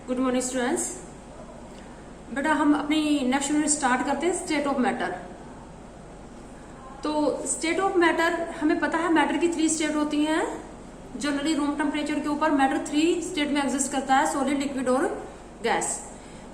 Good morning students. बेटा हम अपनी नेक्स्ट यूनिट स्टार्ट करते हैं स्टेट ऑफ मैटर। तो स्टेट ऑफ मैटर हमें पता है मैटर की 3 स्टेट होती हैं। जनरली रूम टेम्परेचर के ऊपर मैटर 3 स्टेट में एग्जिस्ट करता है, सॉलिड, लिक्विड और गैस।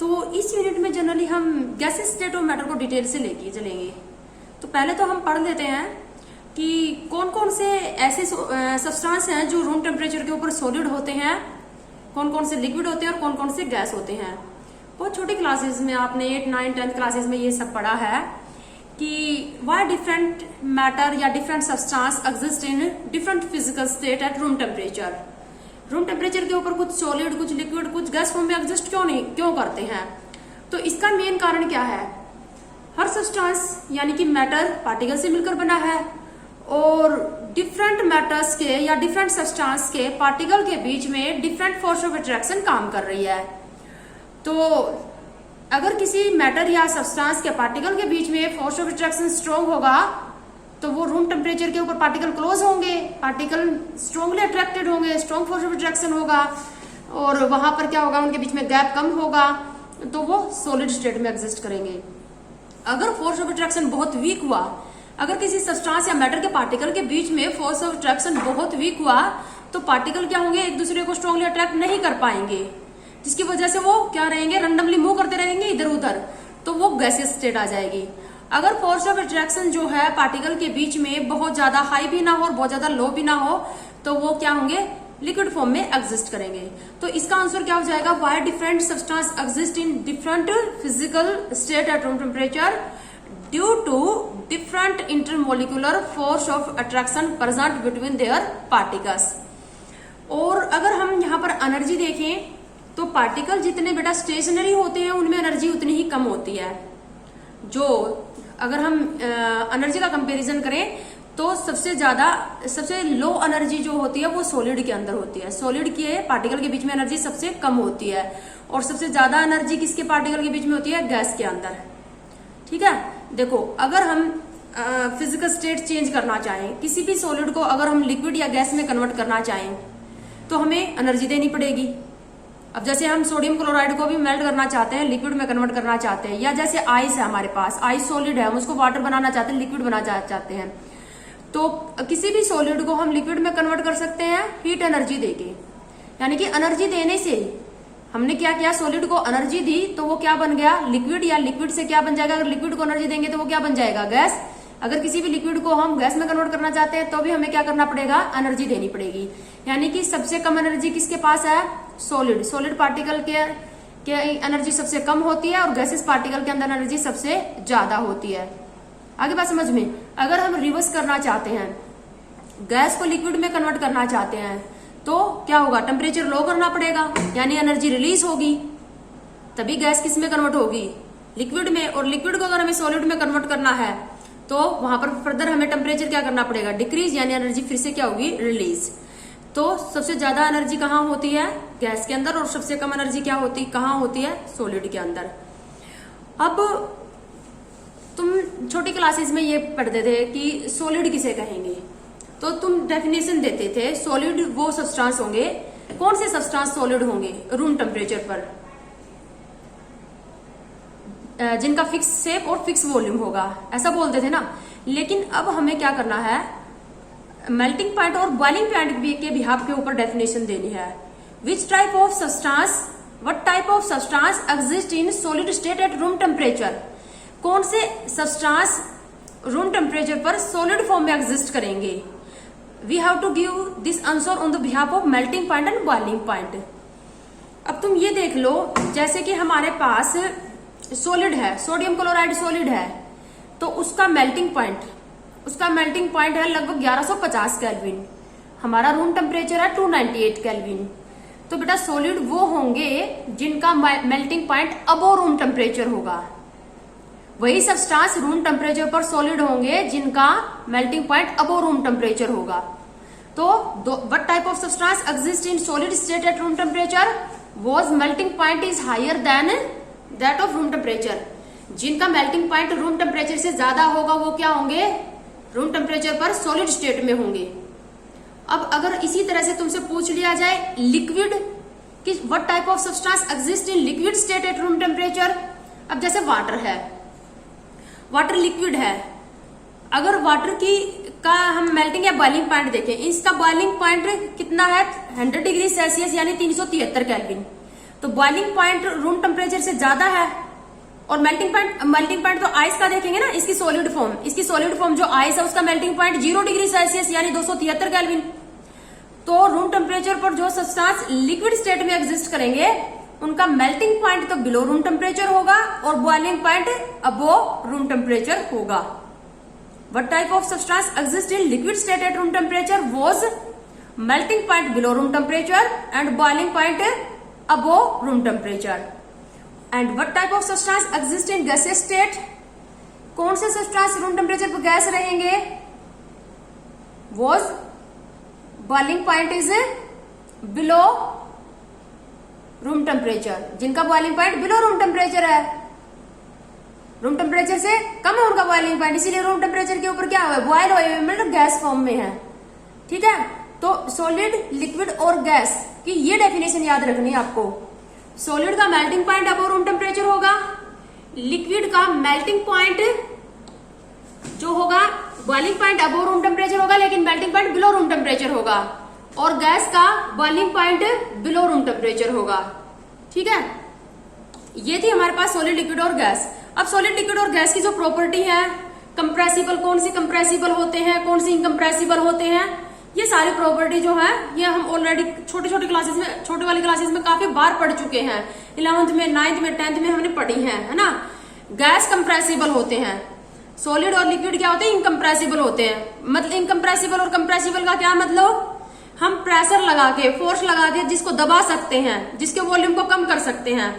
तो इस यूनिट में जनरली हम गैसेस स्टेट ऑफ मैटर को डिटेल से लेके चलेंगे। तो पहले तो हम पढ़ लेते हैं कि कौन कौन से ऐसे सब्सटेंस हैं जो रूम टेम्परेचर के ऊपर सॉलिड होते हैं, कौन कौन से लिक्विड होते हैं और कौन कौन से गैस होते हैं। बहुत छोटी क्लासेस में आपने 8, 9, 10 क्लासेस में ये सब पढ़ा है कि व्हाई डिफरेंट मैटर या different substance exist in different physical state at room temperature. Room temperature के ऊपर कुछ सॉलिड, कुछ लिक्विड, कुछ गैस फॉर्म में एग्जिस्ट क्यों करते हैं। तो इसका मेन कारण क्या है, हर सब्सटेंस यानी कि मैटर पार्टिकल से मिलकर बना है और डिफरेंट मैटर्स के या डिफरेंट सब्सटेंस के पार्टिकल के बीच में डिफरेंट फोर्स ऑफ अट्रैक्शन काम कर रही है। तो अगर किसी मैटर या सब्सटेंस के पार्टिकल के बीच में फोर्स ऑफ अट्रैक्शन स्ट्रॉन्ग होगा तो वो रूम टेम्परेचर के ऊपर पार्टिकल क्लोज होंगे, पार्टिकल स्ट्रांगली अट्रैक्टेड होंगे, स्ट्रॉन्ग फोर्स ऑफ अट्रैक्शन होगा और वहां पर क्या होगा, उनके बीच में गैप कम होगा तो वो सॉलिड स्टेट में एग्जिस्ट करेंगे। अगर फोर्स ऑफ अट्रैक्शन बहुत वीक हुआ, अगर किसी सब्सटेंस या मैटर के पार्टिकल के बीच में फोर्स ऑफ अट्रैक्शन बहुत वीक हुआ तो पार्टिकल क्या होंगे, एक दूसरे को स्ट्रांगली अट्रैक्ट नहीं कर पाएंगे, जिसकी वजह से वो क्या रहेंगे, रैंडमली मूव करते रहेंगे इधर उधर, तो वो गैसियस स्टेट आ जाएगी। अगर फोर्स ऑफ अट्रैक्शन जो है पार्टिकल के बीच में बहुत ज्यादा हाई भी ना हो और बहुत ज्यादा लो भी ना हो तो वो क्या होंगे, लिक्विड फॉर्म में एग्जिस्ट करेंगे। तो इसका आंसर क्या हो जाएगा, why different substance exist in different physical state at room temperature due to different intermolecular force of attraction present between their particles. और अगर हम यहाँ पर एनर्जी देखें तो पार्टिकल जितने बेटा स्टेशनरी होते हैं उनमें एनर्जी उतनी ही कम होती है। जो अगर हम एनर्जी का कंपैरिजन करें तो सबसे लो एनर्जी जो होती है वो सॉलिड के अंदर होती है। सॉलिड के पार्टिकल के बीच में एनर्जी सबसे कम होती है और सबसे ज्यादा एनर्जी किसके पार्टिकल के बीच में होती है, गैस के अंदर। ठीक है, देखो अगर हम फिजिकल स्टेट चेंज करना चाहें, किसी भी सॉलिड को अगर हम लिक्विड या गैस में कन्वर्ट करना चाहें तो हमें एनर्जी देनी पड़ेगी। अब जैसे हम सोडियम क्लोराइड को भी मेल्ट करना चाहते हैं, लिक्विड में कन्वर्ट करना चाहते हैं, या जैसे आइस है, हमारे पास आइस सॉलिड है, हम उसको वाटर बनाना चाहते हैं, लिक्विड बनाना चाहते हैं, तो किसी भी सॉलिड को हम लिक्विड में कन्वर्ट कर सकते हैं हीट एनर्जी देके। यानी कि एनर्जी देने से हमने क्या किया, सॉलिड को एनर्जी दी तो वो क्या बन गया, लिक्विड, या लिक्विड से क्या बन जाएगा, अगर लिक्विड को एनर्जी देंगे तो वो क्या बन जाएगा, गैस। अगर किसी भी लिक्विड को हम गैस में कन्वर्ट करना चाहते हैं तो भी हमें क्या करना पड़ेगा, एनर्जी देनी पड़ेगी। यानी कि सबसे कम एनर्जी किसके पास है, सॉलिड पार्टिकल के एनर्जी सबसे कम होती है और गैसेस पार्टिकल के अंदर एनर्जी सबसे ज्यादा होती है। आगे बात समझ में। अगर हम रिवर्स करना चाहते हैं, गैस को लिक्विड में कन्वर्ट करना चाहते हैं तो क्या होगा, टेम्परेचर लो करना पड़ेगा, यानी एनर्जी रिलीज होगी, तभी गैस किस में कन्वर्ट होगी, लिक्विड में। और लिक्विड को अगर हमें सॉलिड में कन्वर्ट करना है तो वहां पर फर्दर हमें टेम्परेचर क्या करना पड़ेगा, डिक्रीज, यानी एनर्जी फिर से क्या होगी, रिलीज। तो सबसे ज्यादा एनर्जी कहाँ होती है, गैस के अंदर, और सबसे कम एनर्जी क्या होती, कहाँ होती है, सॉलिड के अंदर। अब तुम छोटी क्लासेस में ये पढ़ते थे कि सॉलिड किसे कहेंगे, तो तुम डेफिनेशन देते थे, सॉलिड वो सब्सटेंस होंगे, कौन से सब्सटेंस सॉलिड होंगे रूम टेम्परेचर पर, जिनका फिक्स शेप और फिक्स वॉल्यूम होगा, ऐसा बोलते थे ना। लेकिन अब हमें क्या करना है, मेल्टिंग पॉइंट और बॉइलिंग पॉइंट के बिहाफ के ऊपर डेफिनेशन देनी है। Which type of substance, what type of substance exist in solid state at room temperature, कौन से सब्सटेंस रूम टेम्परेचर पर सॉलिड फॉर्म में एग्जिस्ट करेंगे। We have to give this answer on the behalf of melting point and boiling point. अब तुम ये देख लो, जैसे कि हमारे पास सॉलिड है, सोडियम क्लोराइड सॉलिड है, तो उसका मेल्टिंग पॉइंट है लगभग 1150 केल्विन, हमारा रूम टेम्परेचर है 298 केल्विन। तो बेटा सॉलिड वो होंगे जिनका melting point above room temperature होगा, वही सब्सटेंस रूम टेम्परेचर पर सॉलिड होंगे जिनका melting point above room temperature होगा। तो what type of substance exist in solid state at room temperature, whose melting point is higher than that of room temperature, जिनका melting point room temperature से ज्यादा होगा वो क्या होंगे, रूम टेम्परेचर पर सॉलिड स्टेट में होंगे। अब अगर इसी तरह से तुमसे पूछ लिया जाए लिक्विड कि what type of substance exist in liquid state at room temperature. अब जैसे वाटर है, वाटर लिक्विड है, अगर वाटर की का हम मेल्टिंग या बॉइलिंग पॉइंट देखें, इसका बॉइलिंग पॉइंट कितना है 100 डिग्री सेल्सियस यानी 373 केल्विन। तो बॉइलिंग पॉइंट रूम टेम्परेचर से ज्यादा है। और मेल्टिंग पॉइंट तो आइस का देखेंगे ना, इसकी सॉलिड फॉर्म जो आइस है उसका मेल्टिंग पॉइंट 0 डिग्री सेल्सियस यानी 273 केल्विन। तो रूम टेम्परेचर पर जो सब्सटेंस लिक्विड स्टेट में एग्जिस्ट करेंगे उनका मेल्टिंग पॉइंट तो बिलो रूम टेम्परेचर होगा और boiling point above room temperature होगा। What type of substance exists in liquid state at room temperature was melting point below room temperature and boiling point above room temperature. And what type of substance exists in gaseous state? कौन से substance room temperature पर gas रहेंगे? Was boiling point is below room temperature. जिनका boiling point below room temperature है, room temperature से कम है उनका boiling point, इसीलिए रूम टेम्परेचर के ऊपर क्या हुआ है, बॉयल हुए मतलब गैस फॉर्म में है। ठीक है, तो सॉलिड, लिक्विड और गैस की ये डेफिनेशन याद रखनी है आपको। सॉलिड का melting point above room temperature होगा, लिक्विड का मेल्टिंग पॉइंट जो होगा boiling point above room temperature होगा लेकिन melting point below room temperature होगा, और गैस का boiling point below room temperature होगा। ठीक है, ये थी हमारे पास सॉलिड, लिक्विड और गैस। अब सॉलिड, लिक्विड और गैस की जो प्रॉपर्टी है, कंप्रेसिबल, कौन सी कंप्रेसिबल होते हैं, कौन सी इनकम्प्रेसिबल होते हैं, ये सारी प्रॉपर्टी जो है ये हम ऑलरेडी छोटे क्लासेस में, छोटे वाली क्लासेस में काफी बार पढ़ चुके हैं। 11th में, 9th में, 10th में हमने पढ़ी है ना। गैस कंप्रेसिबल होते हैं, सॉलिड और लिक्विड क्या होते हैं, इनकम्प्रेसिबल होते हैं। मतलब इनकम्प्रेसिबल और कंप्रेसिबल का क्या मतलब, हम प्रेशर लगा के, फोर्स लगा के जिसको दबा सकते हैं, जिसके वॉल्यूम को कम कर सकते हैं।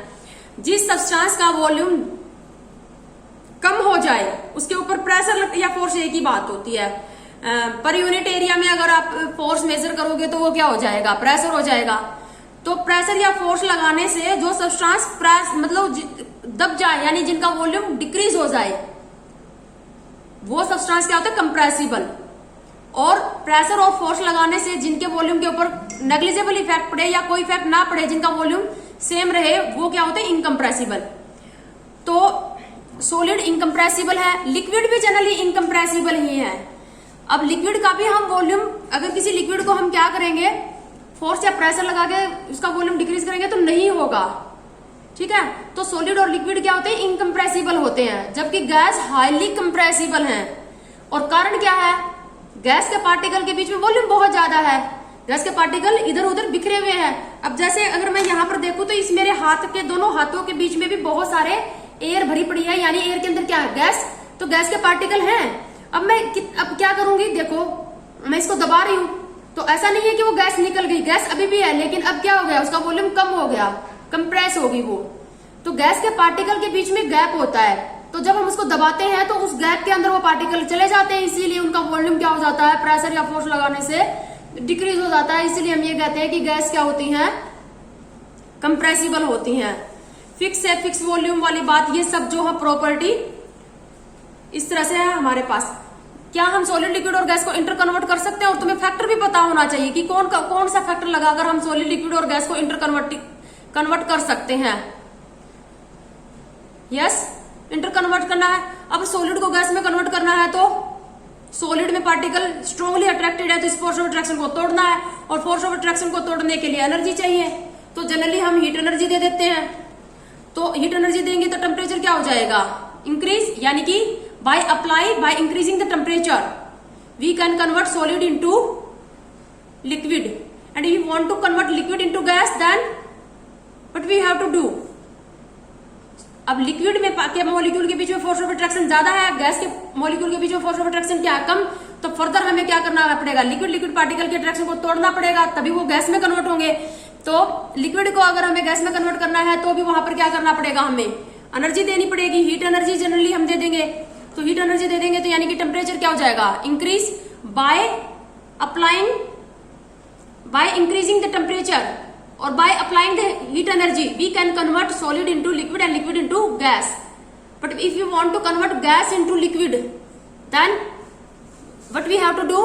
जिस सब्सटेंस का वॉल्यूम कम हो जाए उसके ऊपर प्रेशर या फोर्स एक ही बात होती है। पर यूनिट एरिया में अगर आप फोर्स मेजर करोगे तो वो क्या हो जाएगा, प्रेशर हो जाएगा। तो प्रेशर या फोर्स लगाने से जो सब्सटेंस मतलब दब जाए यानी जिनका वॉल्यूम डिक्रीज हो जाए वो सब्सटेंस क्या होता है, कंप्रेसिबल। और प्रेशर और फोर्स लगाने से जिनके वॉल्यूम के ऊपर नेग्लिजिबल इफेक्ट पड़े या कोई इफेक्ट ना पड़े, जिनका वॉल्यूम सेम रहे, वो क्या होते हैं, इनकम्प्रेसिबल। तो सॉलिड इनकम्प्रेसिबल है, लिक्विड भी जनरली इनकम्प्रेसिबल ही है। अब लिक्विड का भी हम वॉल्यूम, अगर किसी लिक्विड को हम क्या करेंगे, फोर्स या प्रेशर लगा के उसका वॉल्यूम डिक्रीज करेंगे तो नहीं होगा। ठीक है, तो सॉलिड और लिक्विड क्या होते हैं, इनकम्प्रेसिबल होते हैं, जबकि गैस हाईली कंप्रेसिबल है। और कारण क्या है, गैस के पार्टिकल के बीच में वॉल्यूम बहुत ज्यादा है, गैस के पार्टिकल इधर उधर बिखरे हुए हैं। अब जैसे अगर मैं यहाँ पर देखूं तो इस मेरे हाथ के दोनों हाथों के बीच में भी बहुत सारे एयर भरी पड़ी है, यानी एयर के अंदर क्या है, गैस। तो गैस के पार्टिकल हैं। अब मैं अब क्या करूंगी, देखो मैं इसको दबा रही हूं तो ऐसा नहीं है कि वो गैस निकल गई, गैस अभी भी है, लेकिन अब क्या हो गया, उसका वॉल्यूम कम हो गया, कंप्रेस होगी वो। तो गैस के पार्टिकल के बीच में गैप होता है, तो जब हम उसको दबाते हैं तो उस गैप के अंदर वो पार्टिकल चले जाते हैं, इसीलिए उनका वॉल्यूम क्या हो जाता है, प्रेशर या फोर्स लगाने से डिक्रीज हो जाता है। इसीलिए हम ये कहते हैं कि गैस क्या होती है, कंप्रेसिबल होती हैं। फिक्स है, फिक्स वॉल्यूम वाली बात, ये सब जो है प्रॉपर्टी इस तरह से है हमारे पास। क्या हम सॉलिड, लिक्विड और गैस को इंटर कन्वर्ट कर सकते हैं, और तुम्हें फैक्टर भी पता होना चाहिए कि कौन सा फैक्टर लगाकर हम सॉलिड, लिक्विड और गैस को इंटर कन्वर्ट कर सकते हैं। यस, इंटर कन्वर्ट करना है। अब सॉलिड को गैस में कन्वर्ट करना है तो सॉलिड में पार्टिकल स्ट्रांगली अट्रैक्टेड है तो इस फोर्स ऑफ अट्रैक्शन को तोड़ना है, और फोर्स ऑफ अट्रैक्शन को तोड़ने के लिए एनर्जी चाहिए। तो जनरली हम हीट एनर्जी दे देते हैं। तो हीट एनर्जी देंगे तो टेम्परेचर क्या हो जाएगा, इंक्रीज, यानी कि by increasing the temperature we can convert solid into liquid, and if you want to convert liquid into gas then what we have to do. अब लिक्विड में के मॉलिक्यूल के बीच में फोर्स ऑफ अट्रैक्शन ज्यादा है, gas के molecule के बीच में फोर्स ऑफ अट्रैक्शन क्या है, कम। तो फर्दर हमें क्या करना पड़ेगा, लिक्विड पार्टिकल के अट्रैक्शन को तोड़ना पड़ेगा, तभी वो गैस में कन्वर्ट होंगे। तो लिक्विड को अगर हमें गैस में कन्वर्ट करना है तो भी वहां पर क्या करना पड़ेगा, हमें एनर्जी देनी पड़ेगी। हीट एनर्जी जनरली हम दे देंगे, तो हीट एनर्जी दे देंगे तो यानी कि टेम्परेचर क्या हो जाएगा, increase by increasing the temperature और by applying the heat energy we can convert solid into liquid and liquid into gas. But if you want to convert gas into liquid then what we have to do,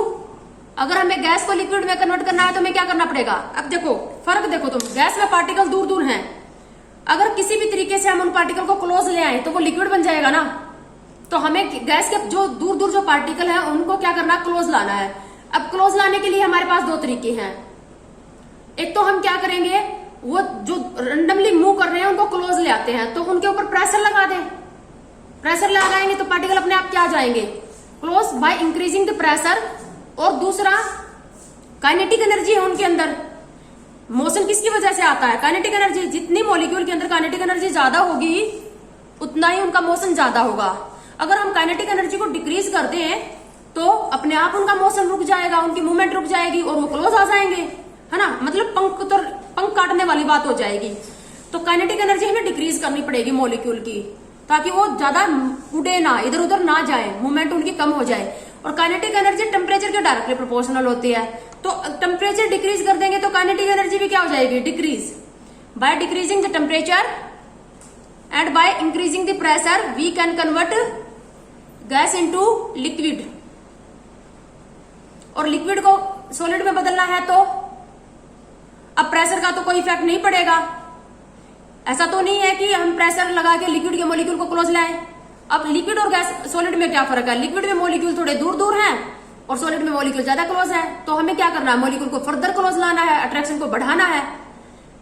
अगर हमें gas को liquid में convert करना है तो हमें क्या करना पड़ेगा। अब देखो फर्क देखो तुम, गैस में पार्टिकल दूर दूर हैं, अगर किसी भी तरीके से हम उन पार्टिकल को क्लोज ले आए तो वो लिक्विड बन जाएगा ना। तो हमें गैस के जो दूर दूर जो पार्टिकल है उनको क्या करना, क्लोज लाना है। अब क्लोज लाने के लिए हमारे पास दो तरीके हैं। एक तो हम क्या करेंगे, वो जो रेंडमली मूव कर रहे हैं उनको क्लोज ले आते हैं, तो उनके ऊपर प्रेशर लगा दें। प्रेशर लगाएंगे तो पार्टिकल अपने आप क्या आ जाएंगे, close by increasing the pressure. और दूसरा काइनेटिक एनर्जी है उनके अंदर। मोशन किसकी वजह से आता है, काइनेटिक एनर्जी। जितनी मॉलिक्यूल के अंदर काइनेटिक एनर्जी ज्यादा होगी उतना ही उनका मोशन ज्यादा होगा। अगर हम काइनेटिक एनर्जी को डिक्रीज कर दें तो अपने आप उनका मोशन रुक जाएगा, उनकी मूवमेंट रुक जाएगी और वो क्लोज आ जाएंगे, है ना। मतलब पंख काटने वाली बात हो जाएगी। तो काइनेटिक एनर्जी हमें डिक्रीज करनी पड़ेगी मॉलिक्यूल की, ताकि वो ज्यादा उड़े ना, इधर उधर ना जाए, मूवमेंट उनकी कम हो जाए। और काइनेटिक एनर्जी टेम्परेचर के डायरेक्टली प्रोपोर्शनल होती है। तो टेम्परेचर डिक्रीज कर देंगे तो काइनेटिक एनर्जी भी क्या हो जाएगी, decrease. By decreasing the temperature and by increasing the pressure we can convert gas into liquid. और लिक्विड को सॉलिड में बदलना है तो अब प्रेशर का तो कोई इफेक्ट नहीं पड़ेगा। ऐसा तो नहीं है कि हम प्रेशर लगा के लिक्विड के मॉलिक्यूल को क्लोज लाएं। अब लिक्विड और गैस सॉलिड में क्या फर्क है, लिक्विड में मॉलिक्यूल थोड़े दूर दूर हैं और सॉलिड में मॉलिक्यूल ज्यादा क्लोज है। तो हमें क्या करना है, मॉलिक्यूल को फर्दर क्लोज लाना है, अट्रैक्शन को बढ़ाना है।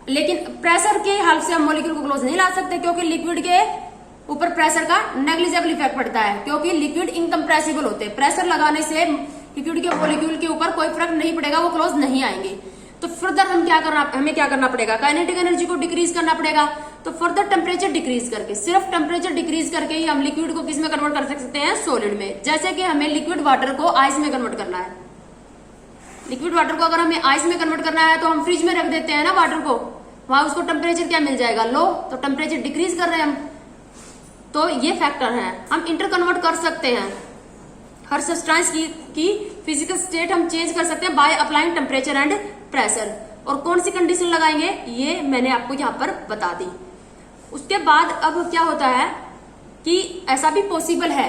लेकिन प्रेशर के हेल्प से हम मॉलिक्यूल को क्लोज नहीं ला सकते, क्योंकि लिक्विड के ऊपर प्रेशर का नेग्लिजिबल इफेक्ट पड़ता है, क्योंकि लिक्विड इनकम्प्रेसिबल होते हैं। प्रेशर लगाने से लिक्विड के मॉलिक्यूल के ऊपर कोई फर्क नहीं पड़ेगा, वो क्लोज नहीं आएंगे। तो फर्दर हमें क्या करना पड़ेगा, काइनेटिक एनर्जी को डिक्रीज करना पड़ेगा। तो फर्दर टेम्परेचर डिक्रीज करके, सिर्फ टेम्परेचर डिक्रीज करके ही हम लिक्विड को किस में कन्वर्ट कर सकते हैं, सॉलिड में। जैसे कि हमें लिक्विड वाटर को आइस में कन्वर्ट करना है। लिक्विड वाटर को अगर हमें आइस में कन्वर्ट करना है तो हम फ्रिज में रख देते हैं ना वाटर को, वहां उसको टेम्परेचर क्या मिल जाएगा, लो। तो टेम्परेचर डिक्रीज कर रहे हैं हम। तो ये फैक्टर है, हम इंटर कन्वर्ट कर सकते हैं। हर सब्सटेंस की फिजिकल स्टेट हम चेंज कर सकते हैं by applying temperature and pressure. और कौन सी कंडीशन लगाएंगे ये मैंने आपको यहाँ पर बता दी। उसके बाद अब क्या होता है कि ऐसा भी पॉसिबल है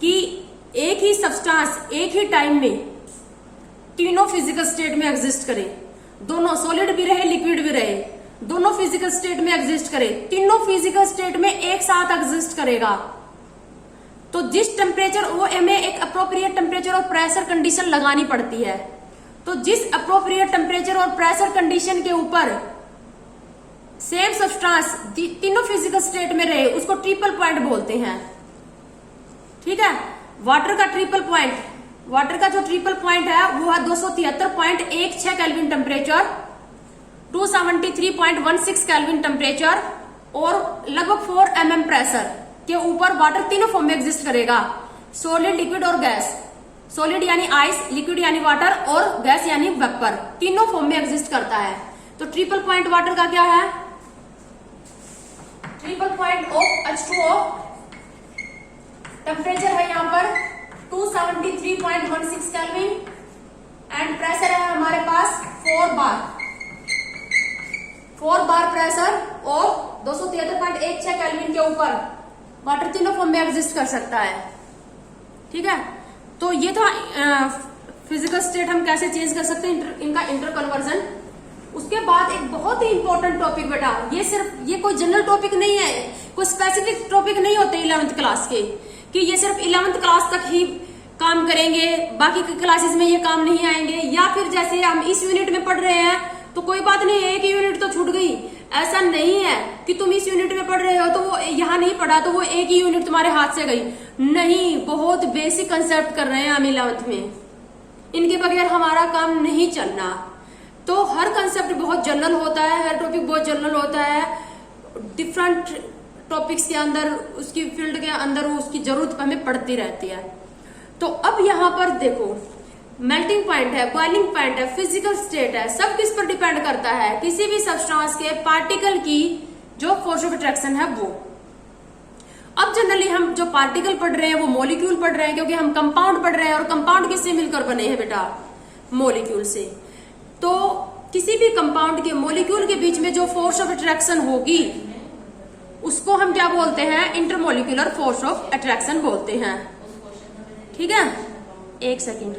कि एक ही सब्सटेंस एक ही टाइम में तीनों फिजिकल स्टेट में एग्जिस्ट करे, दोनों सॉलिड भी रहे लिक्विड भी रहे, दोनों फिजिकल स्टेट में एग्जिस्ट करे, तीनों फिजिकल स्टेट में एक साथ एग्जिस्ट करेगा। तो जिस टेम्परेचर वो हमें एक अप्रोप्रिएट टेम्परेचर और प्रेशर कंडीशन लगानी पड़ती है। तो जिस अप्रोप्रिएट टेम्परेचर और प्रेशर कंडीशन के ऊपर सेम सब्सटेंस तीनों फिजिकल स्टेट में रहे उसको ट्रिपल पॉइंट बोलते हैं। ठीक है, वाटर का ट्रिपल पॉइंट, वाटर का जो ट्रिपल पॉइंट है वो है 273.16 केल्विन टेम्परेचर, 273.16 केल्विन टेम्परेचर और लगभग 4 mm प्रेशर के ऊपर वाटर तीनों फॉर्म में एग्जिस्ट करेगा, सॉलिड लिक्विड और गैस। सॉलिड यानी आइस, लिक्विड यानी वाटर और गैस यानी वेपर, तीनों फॉर्म में एग्जिस्ट करता है। तो ट्रिपल पॉइंट वाटर का क्या है, triple point of H2O, temperature है यहाँ पर 273.16 केल्विन एंड प्रेशर है हमारे पास 4 बार प्रेशर और 273.16 केल्विन के ऊपर वाटर तीनों फॉर्म में एग्जिस्ट कर सकता है। ठीक है, तो ये था फिजिकल स्टेट हम कैसे चेंज कर सकते हैं, इनका इंटर कन्वर्जन। उसके बाद एक बहुत ही इंपॉर्टेंट टॉपिक बेटा, ये कोई जनरल टॉपिक नहीं है, कोई स्पेसिफिक टॉपिक नहीं होते 11th क्लास के कि ये सिर्फ 11th क्लास तक ही काम करेंगे, बाकी की क्लासेस में ये काम नहीं आएंगे। या फिर जैसे हम इस यूनिट में पढ़ रहे हैं तो कोई बात नहीं, एक यूनिट तो छूट गई, ऐसा नहीं है कि तुम इस यूनिट में पढ़ रहे हो तो वो यहाँ नहीं पढ़ा तो वो एक ही यूनिट तुम्हारे हाथ से गई। नहीं, बहुत बेसिक कंसेप्ट कर रहे हैं हम 11th में, इनके बगैर हमारा काम नहीं चलना। तो हर कंसेप्ट बहुत जनरल होता है, हर टॉपिक बहुत जनरल होता है, डिफरेंट टॉपिक्स के अंदर उसकी फील्ड के अंदर उसकी जरूरत हमें पड़ती रहती है। तो अब यहाँ पर देखो, मेल्टिंग पॉइंट है, बॉइलिंग पॉइंट है, फिजिकल स्टेट है, सब किस पर डिपेंड करता है, किसी भी सब्सटेंस के पार्टिकल की जो फोर्स ऑफ अट्रैक्शन है वो। अब जनरली हम जो पार्टिकल पढ़ रहे हैं वो मॉलिक्यूल पढ़ रहे हैं, क्योंकि हम कंपाउंड पढ़ रहे हैं और कंपाउंड किससे मिलकर बने हैं बेटा, मॉलिक्यूल से। तो किसी भी कंपाउंड के मॉलिक्यूल के बीच में जो फोर्स ऑफ अट्रैक्शन होगी उसको हम क्या बोलते हैं, इंटरमोलिक्यूलर फोर्स ऑफ अट्रैक्शन बोलते हैं। ठीक है, एक सेकेंड।